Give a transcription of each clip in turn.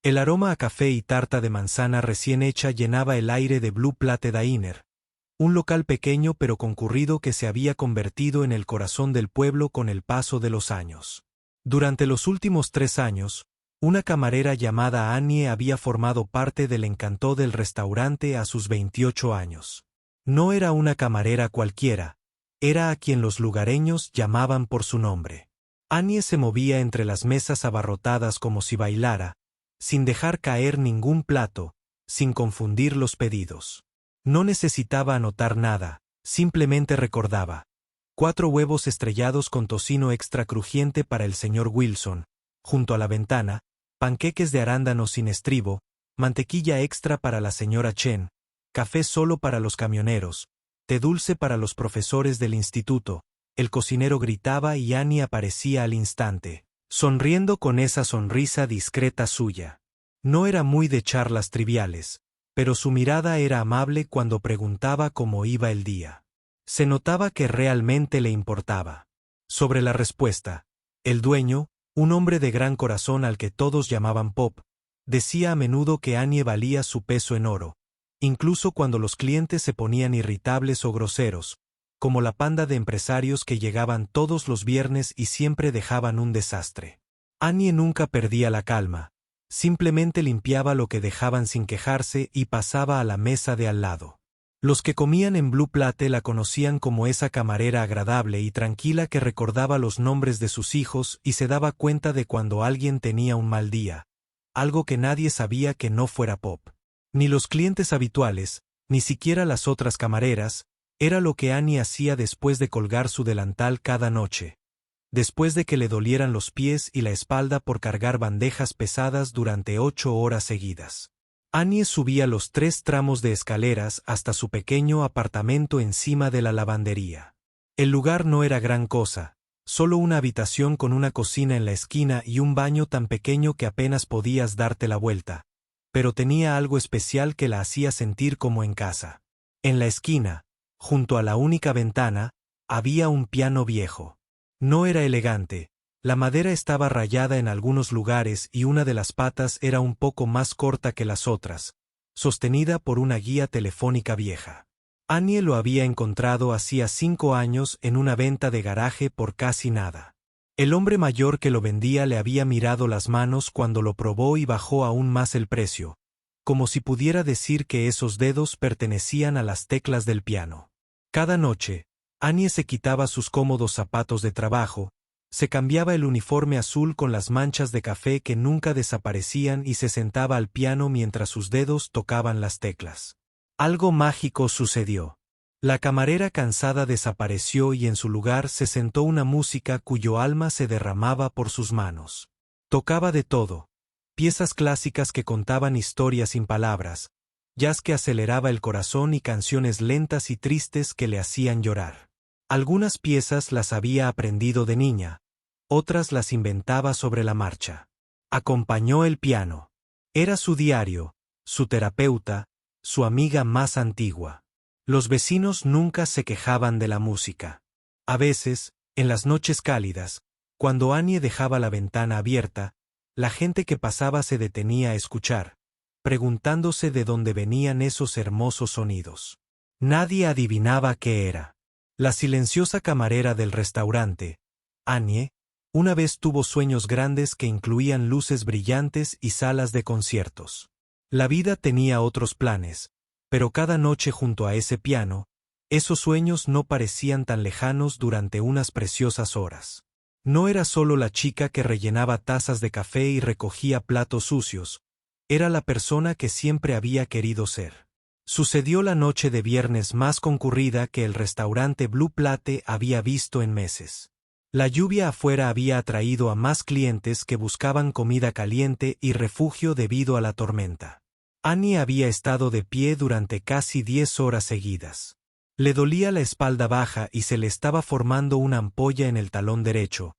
El aroma a café y tarta de manzana recién hecha llenaba el aire de Blue Plate Diner, un local pequeño pero concurrido que se había convertido en el corazón del pueblo con el paso de los años. Durante los últimos 3 años, una camarera llamada Annie había formado parte del encanto del restaurante a sus 28 años. No era una camarera cualquiera, era a quien los lugareños llamaban por su nombre. Annie se movía entre las mesas abarrotadas como si bailara, sin dejar caer ningún plato, sin confundir los pedidos. No necesitaba anotar nada, simplemente recordaba. 4 huevos estrellados con tocino extra crujiente para el señor Wilson, junto a la ventana, panqueques de arándanos sin estribo, mantequilla extra para la señora Chen, café solo para los camioneros, té dulce para los profesores del instituto. El cocinero gritaba y Annie aparecía al instante, sonriendo con esa sonrisa discreta suya. No era muy de charlas triviales, pero su mirada era amable cuando preguntaba cómo iba el día. Se notaba que realmente le importaba. Sobre la respuesta, el dueño, un hombre de gran corazón al que todos llamaban Pop, decía a menudo que Annie valía su peso en oro, incluso cuando los clientes se ponían irritables o groseros, como la panda de empresarios que llegaban todos los viernes y siempre dejaban un desastre. Annie nunca perdía la calma, simplemente limpiaba lo que dejaban sin quejarse y pasaba a la mesa de al lado. Los que comían en Blue Plate la conocían como esa camarera agradable y tranquila que recordaba los nombres de sus hijos y se daba cuenta de cuando alguien tenía un mal día, algo que nadie sabía que no fuera Pop. Ni los clientes habituales, ni siquiera las otras camareras, era lo que Annie hacía después de colgar su delantal cada noche, después de que le dolieran los pies y la espalda por cargar bandejas pesadas durante 8 horas seguidas. Annie subía los 3 tramos de escaleras hasta su pequeño apartamento encima de la lavandería. El lugar no era gran cosa, solo una habitación con una cocina en la esquina y un baño tan pequeño que apenas podías darte la vuelta, pero tenía algo especial que la hacía sentir como en casa. En la esquina, junto a la única ventana, había un piano viejo. No era elegante, la madera estaba rayada en algunos lugares y una de las patas era un poco más corta que las otras, sostenida por una guía telefónica vieja. Annie lo había encontrado hacía 5 años en una venta de garaje por casi nada. El hombre mayor que lo vendía le había mirado las manos cuando lo probó y bajó aún más el precio, como si pudiera decir que esos dedos pertenecían a las teclas del piano. Cada noche, Annie se quitaba sus cómodos zapatos de trabajo, se cambiaba el uniforme azul con las manchas de café que nunca desaparecían y se sentaba al piano mientras sus dedos tocaban las teclas. Algo mágico sucedió. La camarera cansada desapareció y en su lugar se sentó una música cuyo alma se derramaba por sus manos. Tocaba de todo, piezas clásicas que contaban historias sin palabras, jazz que aceleraba el corazón y canciones lentas y tristes que le hacían llorar. Algunas piezas las había aprendido de niña, otras las inventaba sobre la marcha. Acompañó el piano. Era su diario, su terapeuta, su amiga más antigua. Los vecinos nunca se quejaban de la música. A veces, en las noches cálidas, cuando Annie dejaba la ventana abierta, la gente que pasaba se detenía a escuchar, preguntándose de dónde venían esos hermosos sonidos. Nadie adivinaba qué era. La silenciosa camarera del restaurante, Annie, una vez tuvo sueños grandes que incluían luces brillantes y salas de conciertos. La vida tenía otros planes, pero cada noche junto a ese piano, esos sueños no parecían tan lejanos durante unas preciosas horas. No era solo la chica que rellenaba tazas de café y recogía platos sucios, era la persona que siempre había querido ser. Sucedió la noche de viernes más concurrida que el restaurante Blue Plate había visto en meses. La lluvia afuera había atraído a más clientes que buscaban comida caliente y refugio debido a la tormenta. Annie había estado de pie durante casi 10 horas seguidas. Le dolía la espalda baja y se le estaba formando una ampolla en el talón derecho,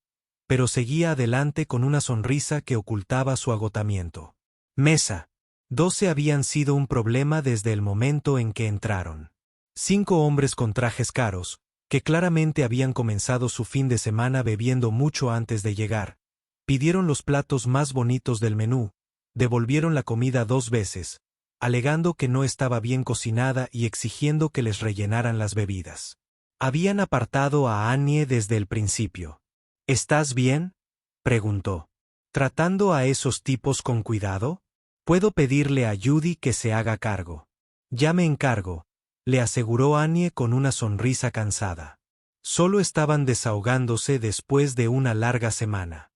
pero seguía adelante con una sonrisa que ocultaba su agotamiento. Mesa. 12 habían sido un problema desde el momento en que entraron. 5 hombres con trajes caros, que claramente habían comenzado su fin de semana bebiendo mucho antes de llegar, pidieron los platos más bonitos del menú, devolvieron la comida 2 veces, alegando que no estaba bien cocinada y exigiendo que les rellenaran las bebidas. Habían apartado a Annie desde el principio. ¿Estás bien?, preguntó. ¿Tratando a esos tipos con cuidado? Puedo pedirle a Judy que se haga cargo. Ya me encargo, le aseguró Annie con una sonrisa cansada. Solo estaban desahogándose después de una larga semana.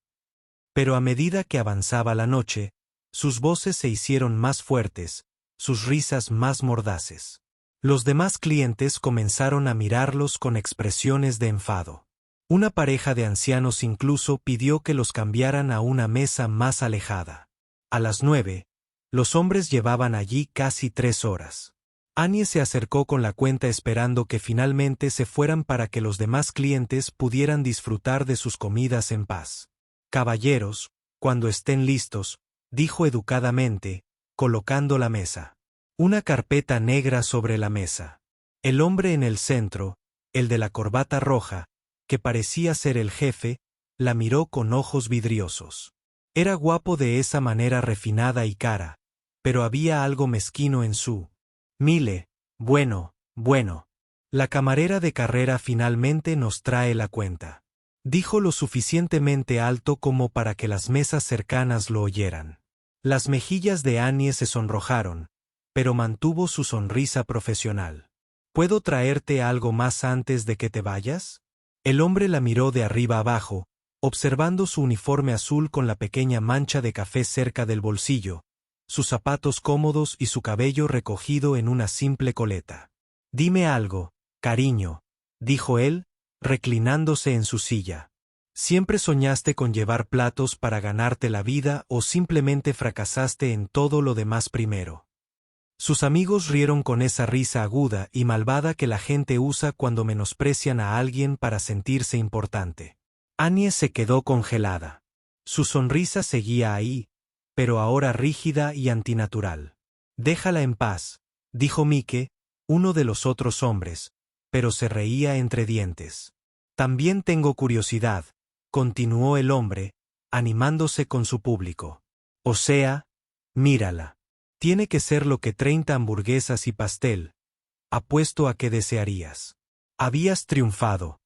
Pero a medida que avanzaba la noche, sus voces se hicieron más fuertes, sus risas más mordaces. Los demás clientes comenzaron a mirarlos con expresiones de enfado. Una pareja de ancianos incluso pidió que los cambiaran a una mesa más alejada. A las 9, los hombres llevaban allí casi 3 horas. Annie se acercó con la cuenta esperando que finalmente se fueran para que los demás clientes pudieran disfrutar de sus comidas en paz. Caballeros, cuando estén listos, dijo educadamente, colocando la mesa. Una carpeta negra sobre la mesa. El hombre en el centro, el de la corbata roja, que parecía ser el jefe, la miró con ojos vidriosos. Era guapo de esa manera refinada y cara, pero había algo mezquino en su mile. Bueno. La camarera de carrera finalmente nos trae la cuenta. Dijo lo suficientemente alto como para que las mesas cercanas lo oyeran. Las mejillas de Annie se sonrojaron, pero mantuvo su sonrisa profesional. ¿Puedo traerte algo más antes de que te vayas? El hombre la miró de arriba abajo, observando su uniforme azul con la pequeña mancha de café cerca del bolsillo, sus zapatos cómodos y su cabello recogido en una simple coleta. Dime algo, cariño, dijo él, reclinándose en su silla. ¿Siempre soñaste con llevar platos para ganarte la vida o simplemente fracasaste en todo lo demás primero? Sus amigos rieron con esa risa aguda y malvada que la gente usa cuando menosprecian a alguien para sentirse importante. Annie se quedó congelada. Su sonrisa seguía ahí, pero ahora rígida y antinatural. Déjala en paz, dijo Mike, uno de los otros hombres, pero se reía entre dientes. También tengo curiosidad, continuó el hombre, animándose con su público. O sea, mírala. Tiene que ser lo que 30 hamburguesas y pastel. Apuesto a que desearías. Habías triunfado.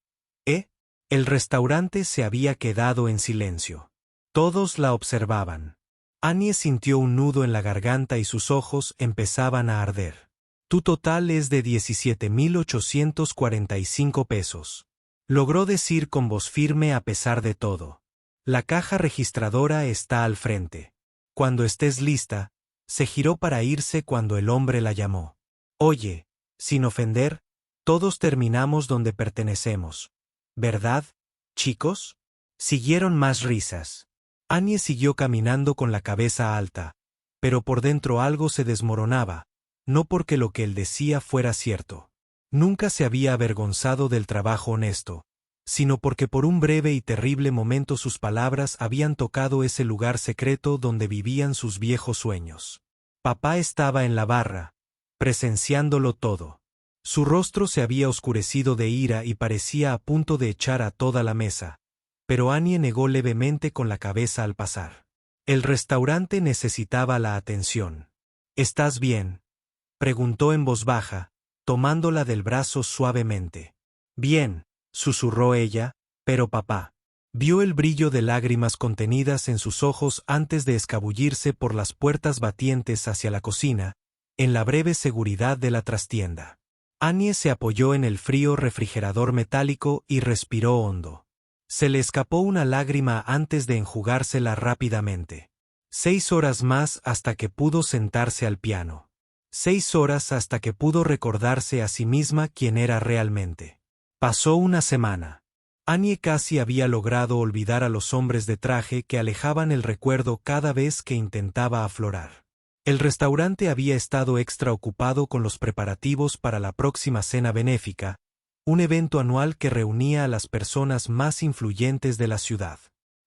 ¿Eh? El restaurante se había quedado en silencio. Todos la observaban. Annie sintió un nudo en la garganta y sus ojos empezaban a arder. Tu total es de 17,845 pesos. Logró decir con voz firme a pesar de todo. La caja registradora está al frente. Cuando estés lista, se giró para irse cuando el hombre la llamó. Oye, sin ofender, todos terminamos donde pertenecemos. ¿Verdad, chicos? Siguieron más risas. Annie siguió caminando con la cabeza alta, pero por dentro algo se desmoronaba, no porque lo que él decía fuera cierto. Nunca se había avergonzado del trabajo honesto, sino porque por un breve y terrible momento sus palabras habían tocado ese lugar secreto donde vivían sus viejos sueños. Papá estaba en la barra, presenciándolo todo. Su rostro se había oscurecido de ira y parecía a punto de echar a toda la mesa, pero Annie negó levemente con la cabeza al pasar. El restaurante necesitaba la atención. ¿Estás bien?, preguntó en voz baja, tomándola del brazo suavemente. Bien, susurró ella, pero papá. Vio el brillo de lágrimas contenidas en sus ojos antes de escabullirse por las puertas batientes hacia la cocina, en la breve seguridad de la trastienda. Annie se apoyó en el frío refrigerador metálico y respiró hondo. Se le escapó una lágrima antes de enjugársela rápidamente. 6 horas más hasta que pudo sentarse al piano. 6 horas hasta que pudo recordarse a sí misma quién era realmente. Pasó una semana. Annie casi había logrado olvidar a los hombres de traje que alejaban el recuerdo cada vez que intentaba aflorar. El restaurante había estado extra ocupado con los preparativos para la próxima cena benéfica, un evento anual que reunía a las personas más influyentes de la ciudad.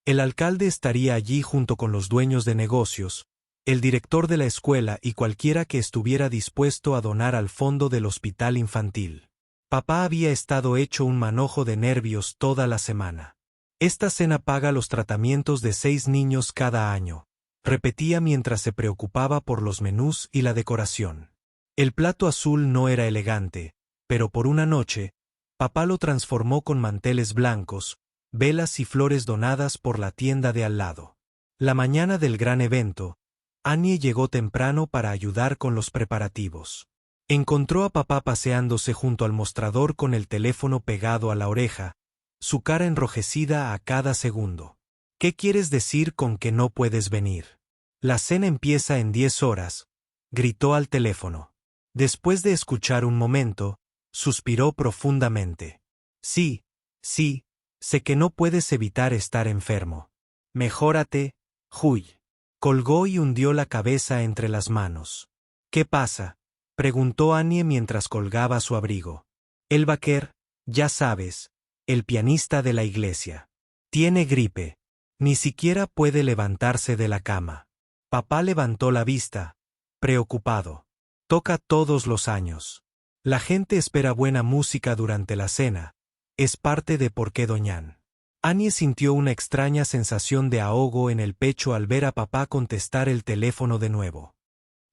El alcalde estaría allí junto con los dueños de negocios, el director de la escuela y cualquiera que estuviera dispuesto a donar al fondo del hospital infantil. Papá había estado hecho un manojo de nervios toda la semana. Esta cena paga los tratamientos de 6 niños cada año, repetía mientras se preocupaba por los menús y la decoración. El plato azul no era elegante, pero por una noche, papá lo transformó con manteles blancos, velas y flores donadas por la tienda de al lado. La mañana del gran evento, Annie llegó temprano para ayudar con los preparativos. Encontró a papá paseándose junto al mostrador con el teléfono pegado a la oreja, su cara enrojecida a cada segundo. ¿Qué quieres decir con que no puedes venir? La cena empieza en 10 horas, gritó al teléfono. Después de escuchar un momento, suspiró profundamente. Sí, sé que no puedes evitar estar enfermo. Mejórate, Huy. Colgó y hundió la cabeza entre las manos. ¿Qué pasa?, preguntó Annie mientras colgaba su abrigo. El Baker, ya sabes, el pianista de la iglesia. Tiene gripe. Ni siquiera puede levantarse de la cama. Papá levantó la vista, preocupado. Toca todos los años. La gente espera buena música durante la cena. Es parte de por qué Doñan. Annie sintió una extraña sensación de ahogo en el pecho al ver a papá contestar el teléfono de nuevo.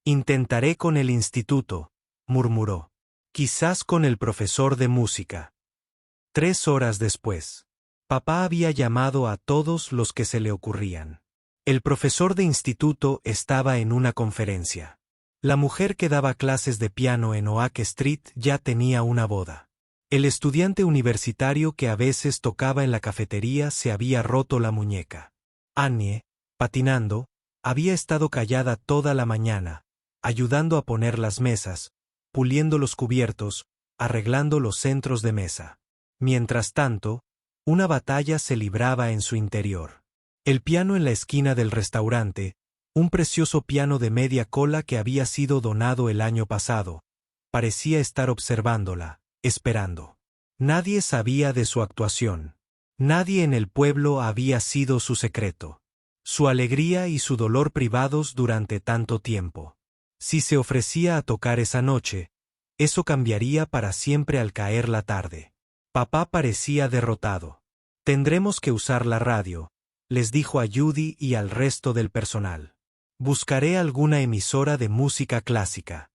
Intentaré con el instituto, murmuró. Quizás con el profesor de música. 3 horas después. Papá había llamado a todos los que se le ocurrían. El profesor de instituto estaba en una conferencia. La mujer que daba clases de piano en Oak Street ya tenía una boda. El estudiante universitario que a veces tocaba en la cafetería se había roto la muñeca. Annie, patinando, había estado callada toda la mañana, ayudando a poner las mesas, puliendo los cubiertos, arreglando los centros de mesa. Mientras tanto, una batalla se libraba en su interior. El piano en la esquina del restaurante, un precioso piano de media cola que había sido donado el año pasado, parecía estar observándola, esperando. Nadie sabía de su actuación. Nadie en el pueblo había sido su secreto. Su alegría y su dolor privados durante tanto tiempo. Si se ofrecía a tocar esa noche, eso cambiaría para siempre al caer la tarde. Papá parecía derrotado. Tendremos que usar la radio, les dijo a Judy y al resto del personal. Buscaré alguna emisora de música clásica.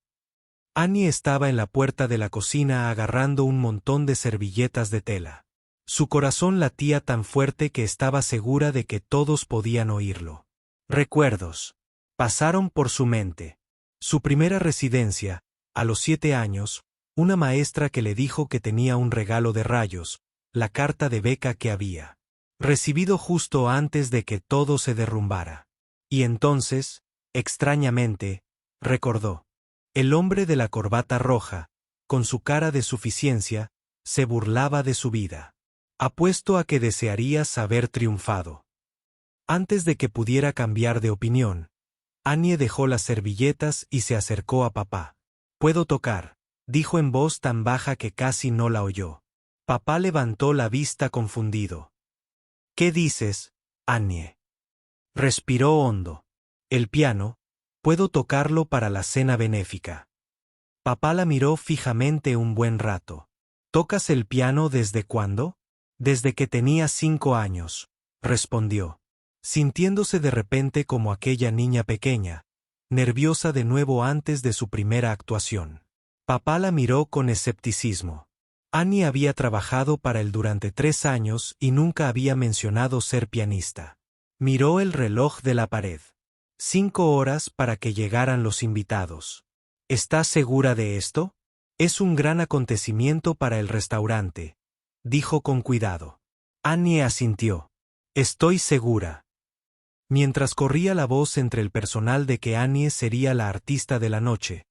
Annie estaba en la puerta de la cocina agarrando un montón de servilletas de tela. Su corazón latía tan fuerte que estaba segura de que todos podían oírlo. Recuerdos pasaron por su mente. Su primera residencia, a los 7 años, una maestra que le dijo que tenía un regalo de rayos, la carta de beca que había recibido justo antes de que todo se derrumbara. Y entonces, extrañamente, recordó. El hombre de la corbata roja, con su cara de suficiencia, se burlaba de su vida. Apuesto a que desearías haber triunfado. Antes de que pudiera cambiar de opinión, Annie dejó las servilletas y se acercó a papá. «Puedo tocar», dijo en voz tan baja que casi no la oyó. Papá levantó la vista confundido. «¿Qué dices, Annie?» Respiró hondo. «El piano, puedo tocarlo para la cena benéfica». Papá la miró fijamente un buen rato. «¿Tocas el piano desde cuándo?» «Desde que tenía 5 años», respondió, sintiéndose de repente como aquella niña pequeña, nerviosa de nuevo antes de su primera actuación. Papá la miró con escepticismo. Annie había trabajado para él durante 3 años y nunca había mencionado ser pianista. Miró el reloj de la pared. 5 horas para que llegaran los invitados. ¿Estás segura de esto? Es un gran acontecimiento para el restaurante, dijo con cuidado. Annie asintió. Estoy segura. Mientras corría la voz entre el personal de que Annie sería la artista de la noche,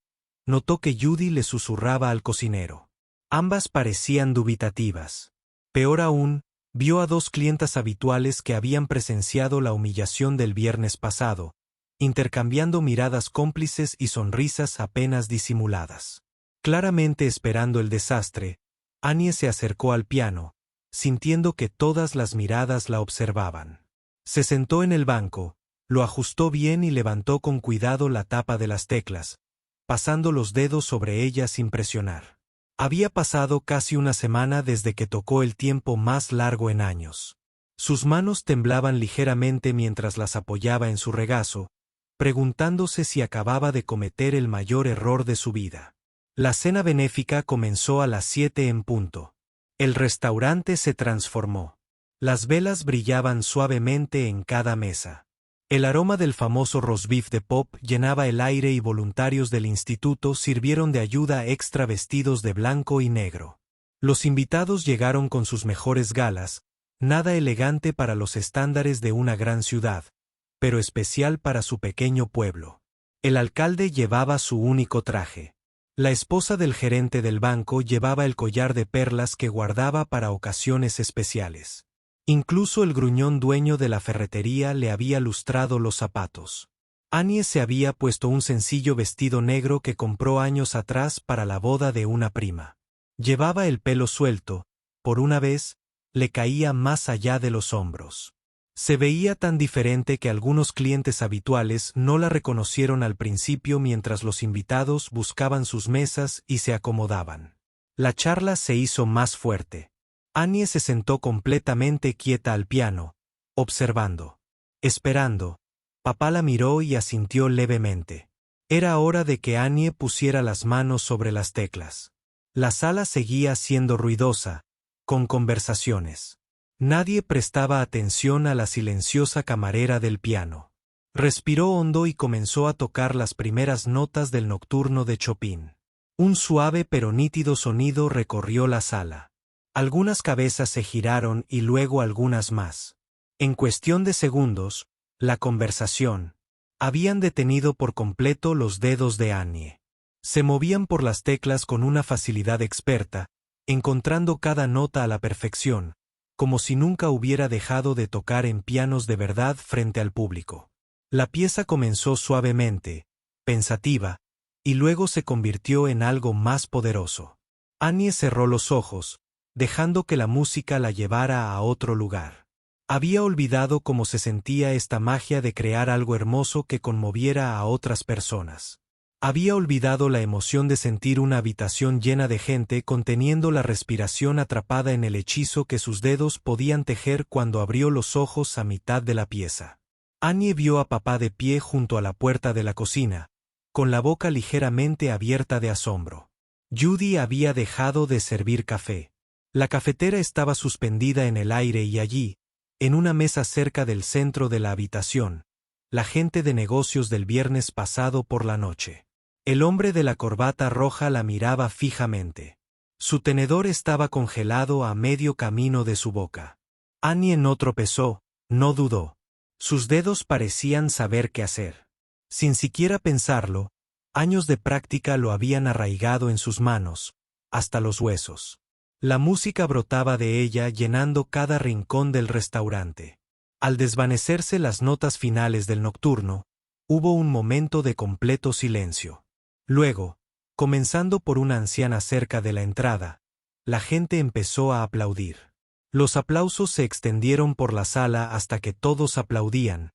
notó que Judy le susurraba al cocinero. Ambas parecían dubitativas. Peor aún, vio a 2 clientas habituales que habían presenciado la humillación del viernes pasado, intercambiando miradas cómplices y sonrisas apenas disimuladas. Claramente esperando el desastre, Annie se acercó al piano, sintiendo que todas las miradas la observaban. Se sentó en el banco, lo ajustó bien y levantó con cuidado la tapa de las teclas, pasando los dedos sobre ellas sin presionar. Había pasado casi una semana desde que tocó el tiempo más largo en años. Sus manos temblaban ligeramente mientras las apoyaba en su regazo, preguntándose si acababa de cometer el mayor error de su vida. La cena benéfica comenzó a las 7 en punto. El restaurante se transformó. Las velas brillaban suavemente en cada mesa. El aroma del famoso roast beef de Pop llenaba el aire y voluntarios del instituto sirvieron de ayuda extra vestidos de blanco y negro. Los invitados llegaron con sus mejores galas, nada elegante para los estándares de una gran ciudad, pero especial para su pequeño pueblo. El alcalde llevaba su único traje. La esposa del gerente del banco llevaba el collar de perlas que guardaba para ocasiones especiales. Incluso el gruñón dueño de la ferretería le había lustrado los zapatos. Annie se había puesto un sencillo vestido negro que compró años atrás para la boda de una prima. Llevaba el pelo suelto, por una vez, le caía más allá de los hombros. Se veía tan diferente que algunos clientes habituales no la reconocieron al principio mientras los invitados buscaban sus mesas y se acomodaban. La charla se hizo más fuerte. Annie se sentó completamente quieta al piano, observando. Esperando. Papá la miró y asintió levemente. Era hora de que Annie pusiera las manos sobre las teclas. La sala seguía siendo ruidosa, con conversaciones. Nadie prestaba atención a la silenciosa camarera del piano. Respiró hondo y comenzó a tocar las primeras notas del nocturno de Chopin. Un suave pero nítido sonido recorrió la sala. Algunas cabezas se giraron y luego algunas más. En cuestión de segundos, la conversación. Habían detenido por completo los dedos de Annie. Se movían por las teclas con una facilidad experta, encontrando cada nota a la perfección, como si nunca hubiera dejado de tocar en pianos de verdad frente al público. La pieza comenzó suavemente, pensativa, y luego se convirtió en algo más poderoso. Annie cerró los ojos, dejando que la música la llevara a otro lugar. Había olvidado cómo se sentía esta magia de crear algo hermoso que conmoviera a otras personas. Había olvidado la emoción de sentir una habitación llena de gente conteniendo la respiración atrapada en el hechizo que sus dedos podían tejer cuando abrió los ojos a mitad de la pieza. Annie vio a papá de pie junto a la puerta de la cocina, con la boca ligeramente abierta de asombro. Judy había dejado de servir café. La cafetera estaba suspendida en el aire y allí, en una mesa cerca del centro de la habitación, la gente de negocios del viernes pasado por la noche. El hombre de la corbata roja la miraba fijamente. Su tenedor estaba congelado a medio camino de su boca. Annie no tropezó, no dudó. Sus dedos parecían saber qué hacer. Sin siquiera pensarlo, años de práctica lo habían arraigado en sus manos, hasta los huesos. La música brotaba de ella llenando cada rincón del restaurante. Al desvanecerse las notas finales del nocturno, hubo un momento de completo silencio. Luego, comenzando por una anciana cerca de la entrada, la gente empezó a aplaudir. Los aplausos se extendieron por la sala hasta que todos aplaudían,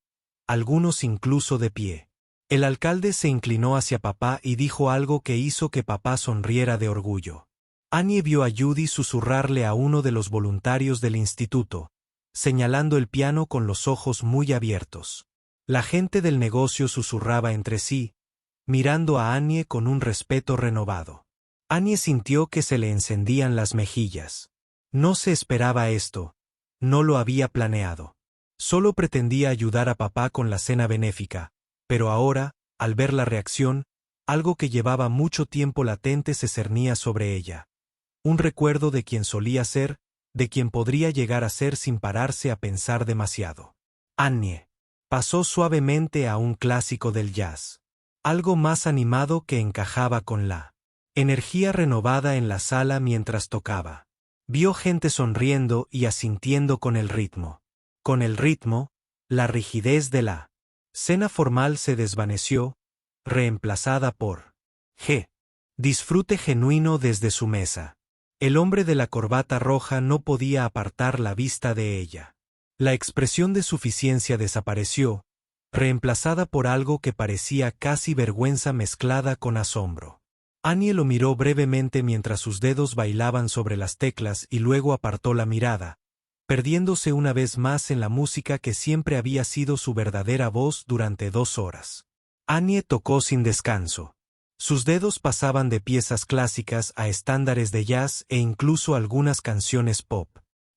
algunos incluso de pie. El alcalde se inclinó hacia papá y dijo algo que hizo que papá sonriera de orgullo. Annie vio a Judy susurrarle a uno de los voluntarios del instituto, señalando el piano con los ojos muy abiertos. La gente del negocio susurraba entre sí, mirando a Annie con un respeto renovado. Annie sintió que se le encendían las mejillas. No se esperaba esto, no lo había planeado. Solo pretendía ayudar a papá con la cena benéfica, pero ahora, al ver la reacción, algo que llevaba mucho tiempo latente se cernía sobre ella. Un recuerdo de quien solía ser, de quien podría llegar a ser sin pararse a pensar demasiado. Annie pasó suavemente a un clásico del jazz. Algo más animado que encajaba con la energía renovada en la sala mientras tocaba. Vio gente sonriendo y asintiendo con el ritmo. Con el ritmo, la rigidez de la cena formal se desvaneció, reemplazada por disfrute genuino desde su mesa. El hombre de la corbata roja no podía apartar la vista de ella. La expresión de suficiencia desapareció, reemplazada por algo que parecía casi vergüenza mezclada con asombro. Annie lo miró brevemente mientras sus dedos bailaban sobre las teclas y luego apartó la mirada, perdiéndose una vez más en la música que siempre había sido su verdadera voz durante 2 horas. Annie tocó sin descanso. Sus dedos pasaban de piezas clásicas a estándares de jazz e incluso algunas canciones pop.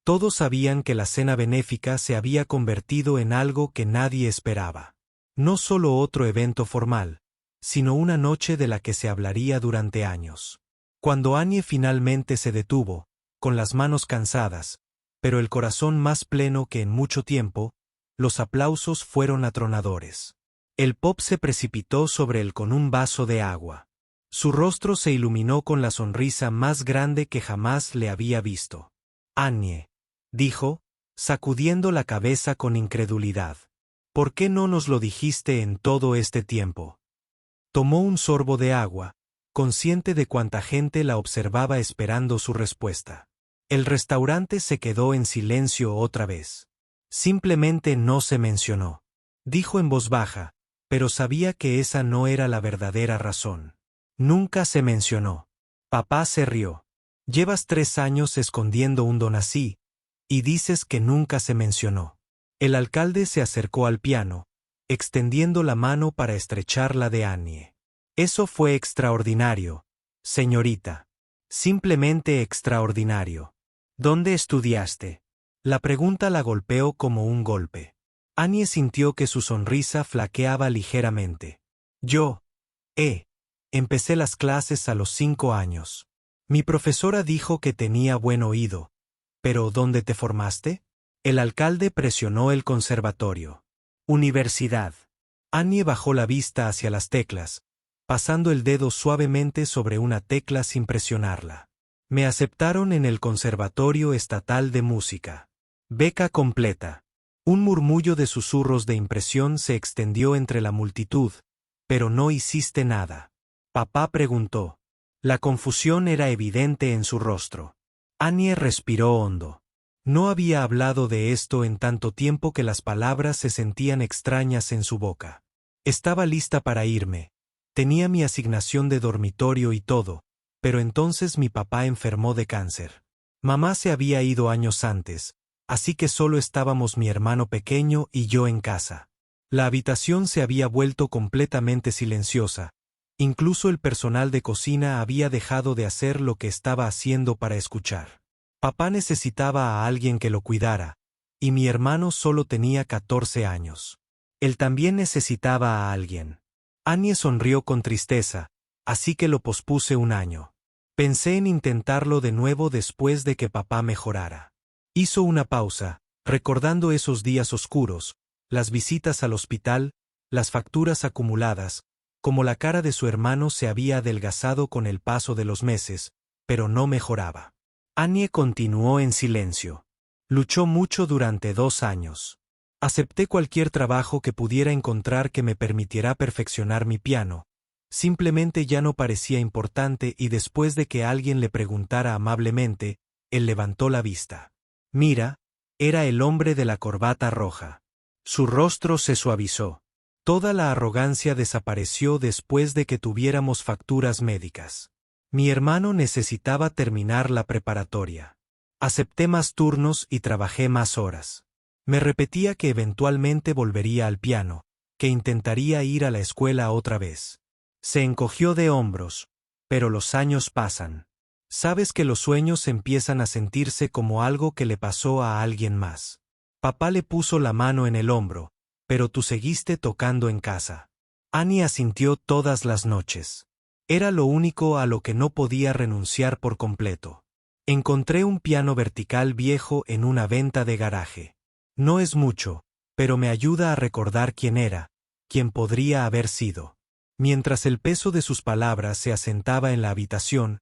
Todos sabían que la cena benéfica se había convertido en algo que nadie esperaba. No solo otro evento formal, sino una noche de la que se hablaría durante años. Cuando Annie finalmente se detuvo, con las manos cansadas, pero el corazón más pleno que en mucho tiempo, los aplausos fueron atronadores. El pop se precipitó sobre él con un vaso de agua. Su rostro se iluminó con la sonrisa más grande que jamás le había visto. Annie, dijo, sacudiendo la cabeza con incredulidad. ¿Por qué no nos lo dijiste en todo este tiempo? Tomó un sorbo de agua, consciente de cuánta gente la observaba esperando su respuesta. El restaurante se quedó en silencio otra vez. Simplemente no se mencionó. Dijo en voz baja, pero sabía que esa no era la verdadera razón. Nunca se mencionó. Papá se rió. Llevas 3 años escondiendo un don así, y dices que nunca se mencionó. El alcalde se acercó al piano, extendiendo la mano para estrechar la de Annie. Eso fue extraordinario, señorita. Simplemente extraordinario. ¿Dónde estudiaste? La pregunta la golpeó como un golpe. Annie sintió que su sonrisa flaqueaba ligeramente. Yo, empecé las clases a los 5 años. Mi profesora dijo que tenía buen oído. ¿Pero dónde te formaste? El alcalde presionó el conservatorio. Universidad. Annie bajó la vista hacia las teclas, pasando el dedo suavemente sobre una tecla sin presionarla. Me aceptaron en el Conservatorio Estatal de Música. Beca completa. Un murmullo de susurros de impresión se extendió entre la multitud, pero no hiciste nada. Papá preguntó. La confusión era evidente en su rostro. Annie respiró hondo. No había hablado de esto en tanto tiempo que las palabras se sentían extrañas en su boca. Estaba lista para irme. Tenía mi asignación de dormitorio y todo, pero entonces mi papá enfermó de cáncer. Mamá se había ido años antes, así que solo estábamos mi hermano pequeño y yo en casa. La habitación se había vuelto completamente silenciosa. Incluso el personal de cocina había dejado de hacer lo que estaba haciendo para escuchar. Papá necesitaba a alguien que lo cuidara, y mi hermano solo tenía 14 años. Él también necesitaba a alguien. Annie sonrió con tristeza, así que lo pospuse un año. Pensé en intentarlo de nuevo después de que papá mejorara. Hizo una pausa, recordando esos días oscuros, las visitas al hospital, las facturas acumuladas, como la cara de su hermano se había adelgazado con el paso de los meses, pero no mejoraba. Annie continuó en silencio. Luchó mucho durante 2 años. Acepté cualquier trabajo que pudiera encontrar que me permitiera perfeccionar mi piano. Simplemente ya no parecía importante y después de que alguien le preguntara amablemente, él levantó la vista. Mira, era el hombre de la corbata roja. Su rostro se suavizó. Toda la arrogancia desapareció después de que tuviéramos facturas médicas. Mi hermano necesitaba terminar la preparatoria. Acepté más turnos y trabajé más horas. Me repetía que eventualmente volvería al piano, que intentaría ir a la escuela otra vez. Se encogió de hombros, pero los años pasan. Sabes que los sueños empiezan a sentirse como algo que le pasó a alguien más. Papá le puso la mano en el hombro, pero tú seguiste tocando en casa. Annie asintió todas las noches. Era lo único a lo que no podía renunciar por completo. Encontré un piano vertical viejo en una venta de garaje. No es mucho, pero me ayuda a recordar quién era, quién podría haber sido. Mientras el peso de sus palabras se asentaba en la habitación,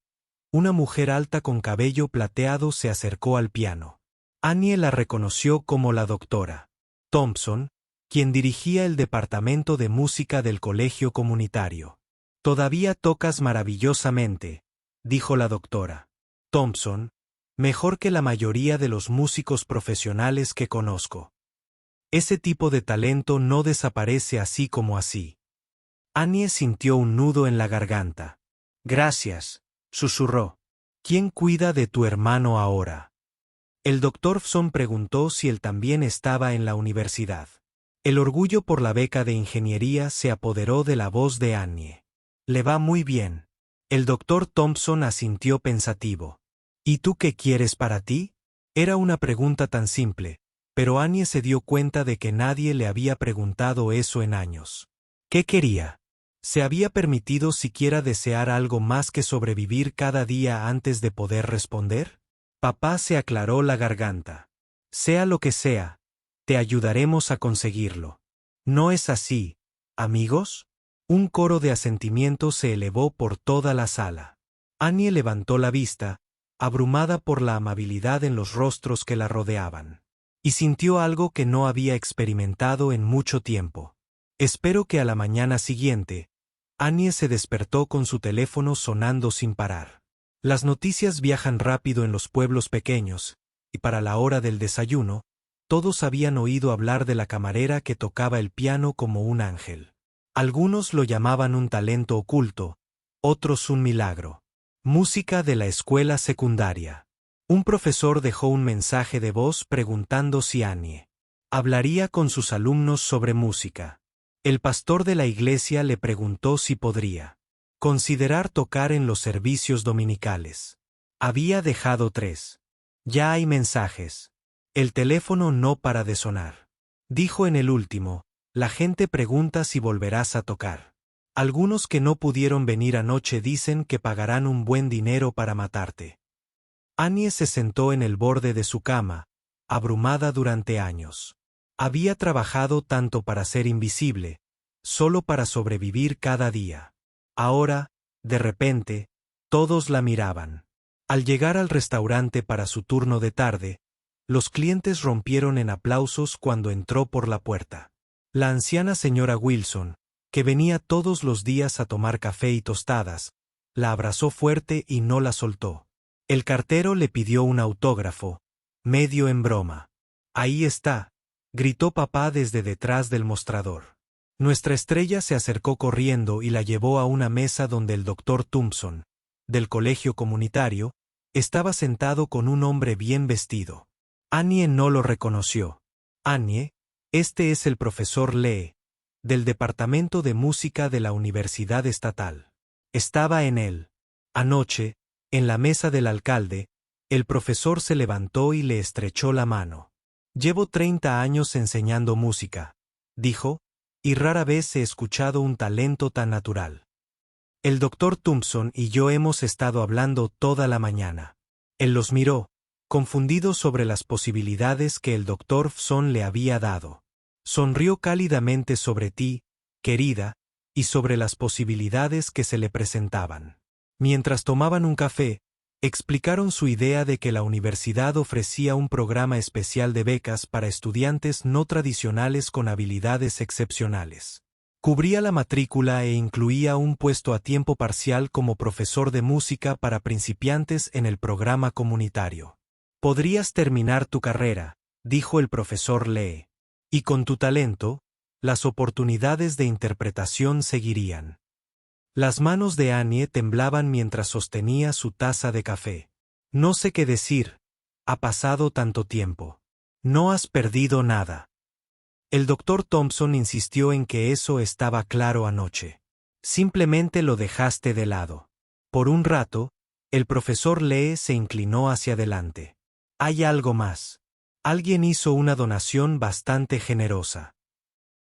una mujer alta con cabello plateado se acercó al piano. Annie la reconoció como la doctora Thompson, quien dirigía el departamento de música del colegio comunitario. Todavía tocas maravillosamente, dijo la doctora Thompson, mejor que la mayoría de los músicos profesionales que conozco. Ese tipo de talento no desaparece así como así. Annie sintió un nudo en la garganta. Gracias, susurró. ¿Quién cuida de tu hermano ahora? El doctor Fson preguntó si él también estaba en la universidad. El orgullo por la beca de ingeniería se apoderó de la voz de Annie. Le va muy bien. El doctor Thompson asintió pensativo. ¿Y tú qué quieres para ti? Era una pregunta tan simple, pero Annie se dio cuenta de que nadie le había preguntado eso en años. ¿Qué quería? ¿Se había permitido siquiera desear algo más que sobrevivir cada día antes de poder responder? Papá se aclaró la garganta. Sea lo que sea, te ayudaremos a conseguirlo. ¿No es así, amigos? Un coro de asentimiento se elevó por toda la sala. Annie levantó la vista, abrumada por la amabilidad en los rostros que la rodeaban. Y sintió algo que no había experimentado en mucho tiempo. Espero que a la mañana siguiente, Annie se despertó con su teléfono sonando sin parar. Las noticias viajan rápido en los pueblos pequeños, y para la hora del desayuno, todos habían oído hablar de la camarera que tocaba el piano como un ángel. Algunos lo llamaban un talento oculto, otros un milagro. Música de la escuela secundaria. Un profesor dejó un mensaje de voz preguntando si Annie hablaría con sus alumnos sobre música. El pastor de la iglesia le preguntó si podría considerar tocar en los servicios dominicales. Había dejado 3. Ya hay mensajes. El teléfono no para de sonar. Dijo en el último, la gente pregunta si volverás a tocar. Algunos que no pudieron venir anoche dicen que pagarán un buen dinero para matarte. Annie se sentó en el borde de su cama, abrumada durante años. Había trabajado tanto para ser invisible, solo para sobrevivir cada día. Ahora, de repente, todos la miraban. Al llegar al restaurante para su turno de tarde, los clientes rompieron en aplausos cuando entró por la puerta. La anciana señora Wilson, que venía todos los días a tomar café y tostadas, la abrazó fuerte y no la soltó. El cartero le pidió un autógrafo, medio en broma. Ahí está, gritó papá desde detrás del mostrador. Nuestra estrella se acercó corriendo y la llevó a una mesa donde el doctor Thompson, del colegio comunitario, estaba sentado con un hombre bien vestido. Annie no lo reconoció. Annie, este es el profesor Lee, del Departamento de Música de la Universidad Estatal. Estaba en él. Anoche, en la mesa del alcalde, el profesor se levantó y le estrechó la mano. Llevo 30 años enseñando música, dijo, y rara vez he escuchado un talento tan natural. El doctor Thompson y yo hemos estado hablando toda la mañana. Él los miró, confundido sobre las posibilidades que el doctor Fson le había dado. Sonrió cálidamente sobre ti, querida, y sobre las posibilidades que se le presentaban. Mientras tomaban un café, explicaron su idea de que la universidad ofrecía un programa especial de becas para estudiantes no tradicionales con habilidades excepcionales. Cubría la matrícula e incluía un puesto a tiempo parcial como profesor de música para principiantes en el programa comunitario. Podrías terminar tu carrera, dijo el profesor Lee. Y con tu talento, las oportunidades de interpretación seguirían. Las manos de Annie temblaban mientras sostenía su taza de café. No sé qué decir. Ha pasado tanto tiempo. No has perdido nada. El doctor Thompson insistió en que eso estaba claro anoche. Simplemente lo dejaste de lado. Por un rato, el profesor Lee se inclinó hacia adelante. Hay algo más. Alguien hizo una donación bastante generosa.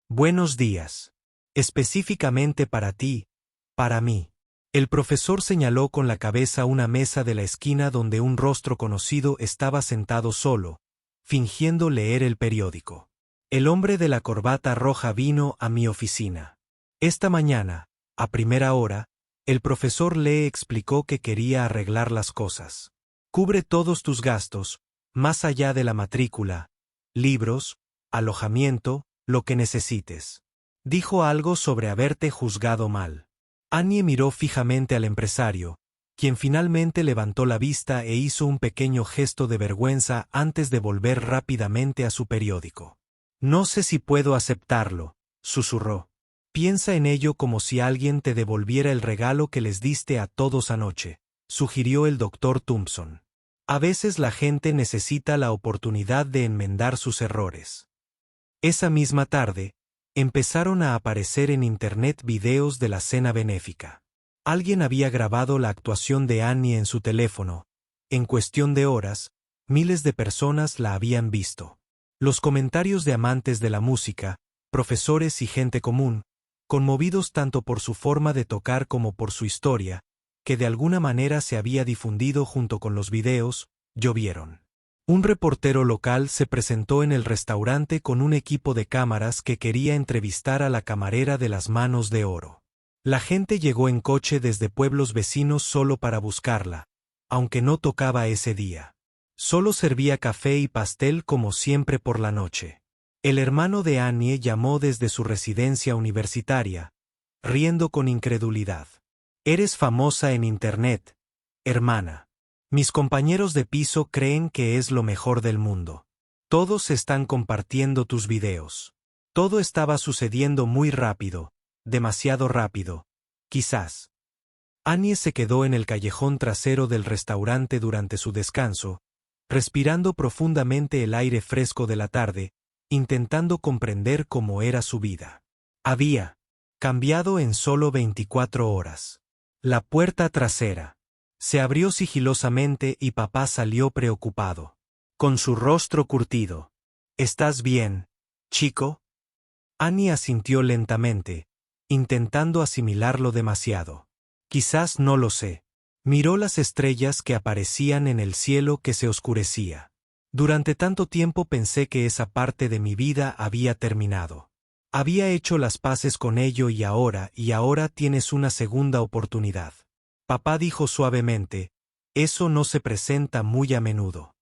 Buenos días. Específicamente para ti, para mí. El profesor señaló con la cabeza una mesa de la esquina donde un rostro conocido estaba sentado solo, fingiendo leer el periódico. El hombre de la corbata roja vino a mi oficina. Esta mañana, a primera hora, el profesor Lee explicó que quería arreglar las cosas. Cubre todos tus gastos, más allá de la matrícula, libros, alojamiento, lo que necesites. Dijo algo sobre haberte juzgado mal. Annie miró fijamente al empresario, quien finalmente levantó la vista e hizo un pequeño gesto de vergüenza antes de volver rápidamente a su periódico. No sé si puedo aceptarlo, susurró. Piensa en ello como si alguien te devolviera el regalo que les diste a todos anoche, sugirió el doctor Thompson. A veces la gente necesita la oportunidad de enmendar sus errores. Esa misma tarde, empezaron a aparecer en internet videos de la cena benéfica. Alguien había grabado la actuación de Annie en su teléfono. En cuestión de horas, miles de personas la habían visto. Los comentarios de amantes de la música, profesores y gente común, conmovidos tanto por su forma de tocar como por su historia, que de alguna manera se había difundido junto con los videos, llovieron. Un reportero local se presentó en el restaurante con un equipo de cámaras que quería entrevistar a la camarera de las manos de oro. La gente llegó en coche desde pueblos vecinos solo para buscarla, aunque no tocaba ese día. Solo servía café y pastel como siempre por la noche. El hermano de Annie llamó desde su residencia universitaria, riendo con incredulidad. «Eres famosa en internet, hermana. Mis compañeros de piso creen que es lo mejor del mundo. Todos están compartiendo tus videos». Todo estaba sucediendo muy rápido, demasiado rápido, quizás. Annie se quedó en el callejón trasero del restaurante durante su descanso, respirando profundamente el aire fresco de la tarde, intentando comprender cómo era su vida. Había cambiado en solo 24 horas. La puerta trasera se abrió sigilosamente y papá salió preocupado, con su rostro curtido. «¿Estás bien, chico?» Annie asintió lentamente, intentando asimilarlo demasiado. «Quizás no lo sé». Miró las estrellas que aparecían en el cielo que se oscurecía. «Durante tanto tiempo pensé que esa parte de mi vida había terminado. Había hecho las paces con ello y ahora tienes una segunda oportunidad». Papá dijo suavemente, «Eso no se presenta muy a menudo».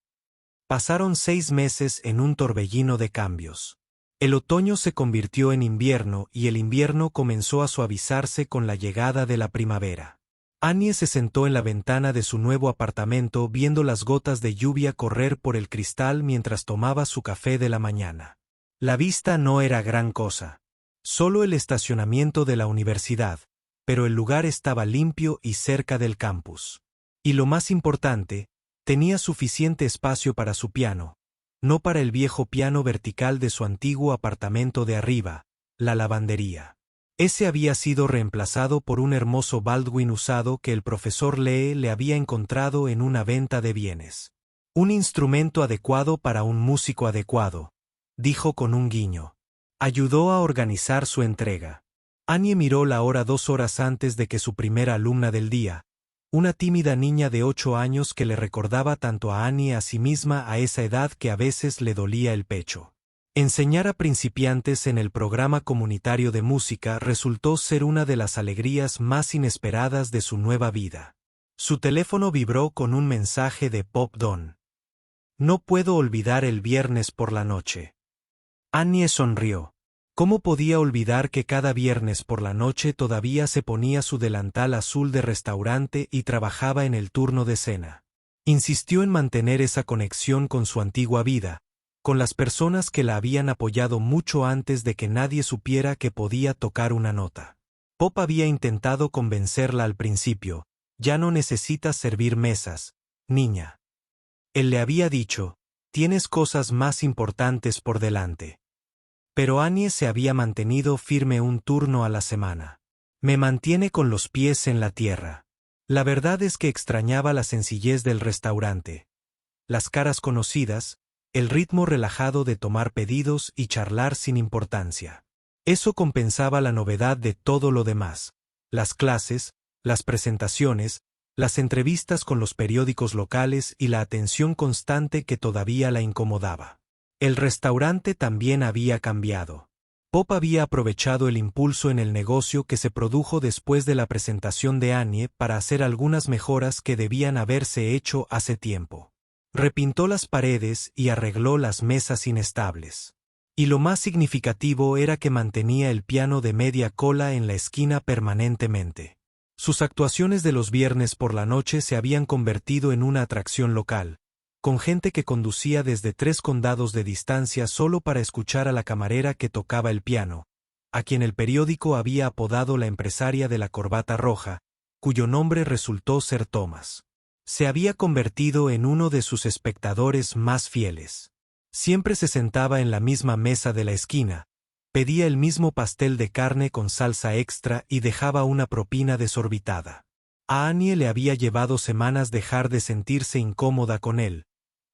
Pasaron 6 meses en un torbellino de cambios. El otoño se convirtió en invierno y el invierno comenzó a suavizarse con la llegada de la primavera. Annie se sentó en la ventana de su nuevo apartamento viendo las gotas de lluvia correr por el cristal mientras tomaba su café de la mañana. La vista no era gran cosa. Solo el estacionamiento de la universidad, pero el lugar estaba limpio y cerca del campus. Y lo más importante, tenía suficiente espacio para su piano, no para el viejo piano vertical de su antiguo apartamento de arriba, la lavandería. Ese había sido reemplazado por un hermoso Baldwin usado que el profesor Lee le había encontrado en una venta de bienes. «Un instrumento adecuado para un músico adecuado», dijo con un guiño. Ayudó a organizar su entrega. Annie miró la hora 2 horas antes de que su primera alumna del día, una tímida niña de 8 años que le recordaba tanto a Annie a sí misma a esa edad que a veces le dolía el pecho. Enseñar a principiantes en el programa comunitario de música resultó ser una de las alegrías más inesperadas de su nueva vida. Su teléfono vibró con un mensaje de Pop Don. «No puedo olvidar el viernes por la noche». Annie sonrió. ¿Cómo podía olvidar que cada viernes por la noche todavía se ponía su delantal azul de restaurante y trabajaba en el turno de cena? Insistió en mantener esa conexión con su antigua vida, con las personas que la habían apoyado mucho antes de que nadie supiera que podía tocar una nota. Pop había intentado convencerla al principio, «Ya no necesitas servir mesas, niña». Él le había dicho, «Tienes cosas más importantes por delante». Pero Annie se había mantenido firme un turno a la semana. «Me mantiene con los pies en la tierra». La verdad es que extrañaba la sencillez del restaurante. Las caras conocidas, el ritmo relajado de tomar pedidos y charlar sin importancia. Eso compensaba la novedad de todo lo demás: las clases, las presentaciones, las entrevistas con los periódicos locales y la atención constante que todavía la incomodaba. El restaurante también había cambiado. Pop había aprovechado el impulso en el negocio que se produjo después de la presentación de Annie para hacer algunas mejoras que debían haberse hecho hace tiempo. Repintó las paredes y arregló las mesas inestables. Y lo más significativo era que mantenía el piano de media cola en la esquina permanentemente. Sus actuaciones de los viernes por la noche se habían convertido en una atracción local, con gente que conducía desde 3 condados de distancia solo para escuchar a la camarera que tocaba el piano, a quien el periódico había apodado la empresaria de la corbata roja, cuyo nombre resultó ser Thomas. Se había convertido en uno de sus espectadores más fieles. Siempre se sentaba en la misma mesa de la esquina, pedía el mismo pastel de carne con salsa extra y dejaba una propina desorbitada. A Annie le había llevado semanas dejar de sentirse incómoda con él,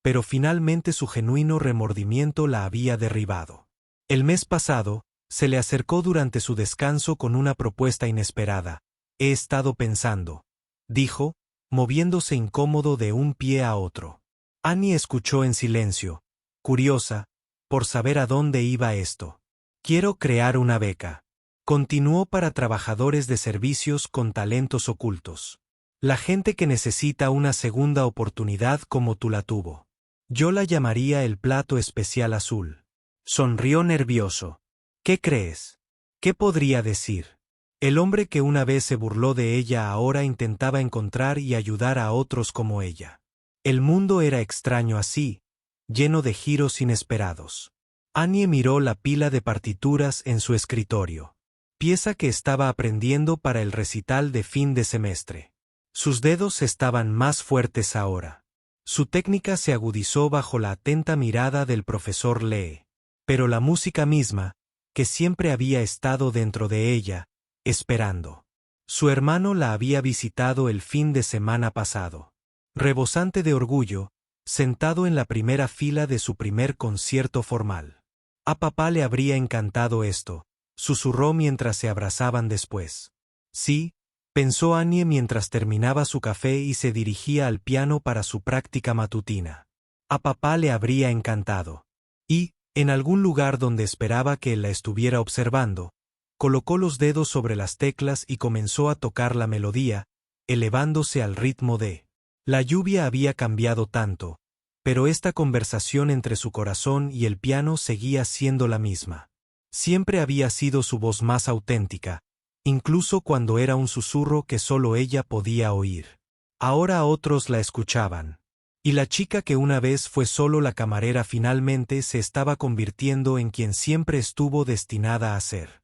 pero finalmente su genuino remordimiento la había derribado. El mes pasado, se le acercó durante su descanso con una propuesta inesperada. He estado pensando, dijo, moviéndose incómodo de un pie a otro. Annie escuchó en silencio, curiosa, por saber a dónde iba esto. Quiero crear una beca. Continuó para trabajadores de servicios con talentos ocultos. La gente que necesita una segunda oportunidad como tú la tuvo. Yo la llamaría el plato especial azul. Sonrió nervioso. ¿Qué crees? ¿Qué podría decir? El hombre que una vez se burló de ella ahora intentaba encontrar y ayudar a otros como ella. El mundo era extraño así, lleno de giros inesperados. Annie miró la pila de partituras en su escritorio. Pieza que estaba aprendiendo para el recital de fin de semestre. Sus dedos estaban más fuertes ahora. Su técnica se agudizó bajo la atenta mirada del profesor Lee. Pero la música misma, que siempre había estado dentro de ella, esperando. Su hermano la había visitado el fin de semana pasado. Rebosante de orgullo, sentado en la primera fila de su primer concierto formal. A papá le habría encantado esto, susurró mientras se abrazaban después. Sí, pensó Annie mientras terminaba su café y se dirigía al piano para su práctica matutina. A papá le habría encantado. Y, en algún lugar donde esperaba que él la estuviera observando, colocó los dedos sobre las teclas y comenzó a tocar la melodía, elevándose al ritmo de. La lluvia había cambiado tanto, pero esta conversación entre su corazón y el piano seguía siendo la misma. Siempre había sido su voz más auténtica, incluso cuando era un susurro que solo ella podía oír. Ahora otros la escuchaban. Y la chica que una vez fue solo la camarera finalmente se estaba convirtiendo en quien siempre estuvo destinada a ser.